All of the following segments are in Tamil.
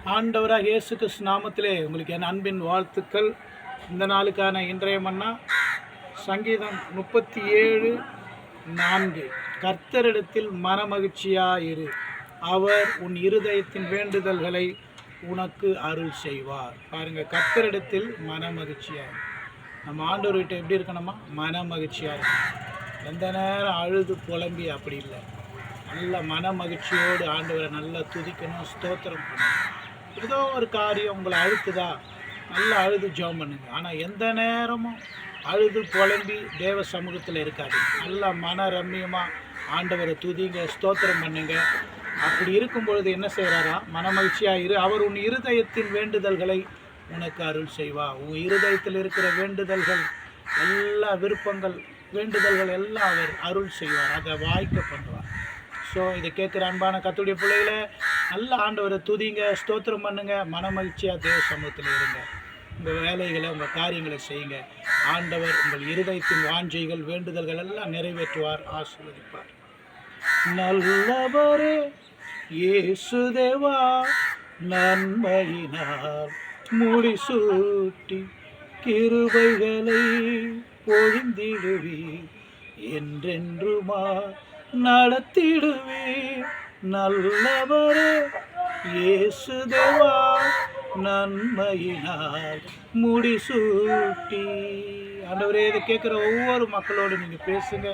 ஆண்டவராக இயேசு கிறிஸ்து நாமத்திலே உங்களுக்கு என் அன்பின் வாழ்த்துக்கள். இந்த நாளுக்கான இன்றைய மன்னா சங்கீதம் 37:4. கர்த்தரிடத்தில் மனமகிழ்ச்சியாயிரு, அவர் உன் இருதயத்தின் வேண்டுதல்களை உனக்கு அருள் செய்வார். பாருங்கள், கர்த்தரிடத்தில் மனமகிழ்ச்சியாக நம்ம ஆண்டவர்கிட்ட எப்படி இருக்கணுமா? மனமகிழ்ச்சியாக இருக்கணும். எந்த நேரம் அழுது புலம்பி அப்படி இல்லை. நல்ல மன மகிழ்ச்சியோடு ஆண்டவரை நல்லா துதிக்கணும், ஸ்தோத்திரம் பண்ணணும். ஏதோ ஒரு காரியம் உங்களை அழுத்துதா, நல்லா அழுது ஜெபம் பண்ணுங்க. ஆனால் எந்த நேரமும் அழுது புலம்பி தேவ சமூகத்தில் இருக்காது. நல்லா மன ரம்மியமாக ஆண்டவரை துதிங்க, ஸ்தோத்திரம் பண்ணுங்க. அப்படி இருக்கும் பொழுது என்ன செய்கிறாரா? மன மகிழ்ச்சியாக இரு, அவர் உன் இருதயத்தின் வேண்டுதல்களை உனக்கு அருள் செய்வார். உன் இருதயத்தில் இருக்கிற வேண்டுதல்கள் எல்லா விருப்பங்கள் வேண்டுதல்கள் எல்லாம் அவர் அருள் செய்வார், அதை வாய்க்க பண்ணுவார். ஸோ இதை கேட்குற அன்பான கர்த்தருடைய பிள்ளைகளை நல்ல ஆண்டவரை துதிங்க, ஸ்தோத்திரம் பண்ணுங்க, மன மகிழ்ச்சியாக தேவ சமூகத்தில் இருங்க. உங்கள் வேலைகளை, உங்கள் காரியங்களை செய்யுங்க. ஆண்டவர் உங்கள் இருதயத்தின் வாஞ்சைகள் வேண்டுதல்கள் எல்லாம் நிறைவேற்றுவார், ஆசீர்வதிப்பார். நல்லவரே இயேசு தேவா, நன்மையினால் முடிசூட்டி கிருபைகளை பொழிந்திடுவீர், என்றென்றுமா நடத்திடுவே. நல்லவரே இயேசு தேவா, நன்மையினால் முடிசூட்டி. ஆண்டவரே, இதை கேட்குற ஒவ்வொரு மக்களோடு நீங்கள் பேசுங்க.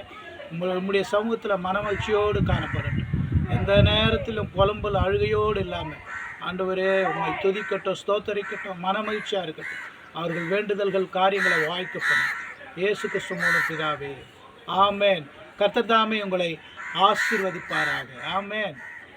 உங்களுடைய சமூகத்தில் மனமகிழ்ச்சியோடு காணப்படட்டும். எந்த நேரத்திலும் புலம்பல் அழுகையோடு இல்லாமல் ஆண்டவரே உங்களை துதிக்கட்டும், ஸ்தோத்தரிக்கட்டும், மனமகிழ்ச்சியாக இருக்கட்டும். அவர்கள் வேண்டுதல்கள் காரியங்களை வாய்க்கப்படும். இயேசு கிறிஸ்து மூலம் பிதாவே, ஆமேன். கர்த்தர் தாமே உங்களை ஆசீர்வதிப்பாராக. ஆமேன்.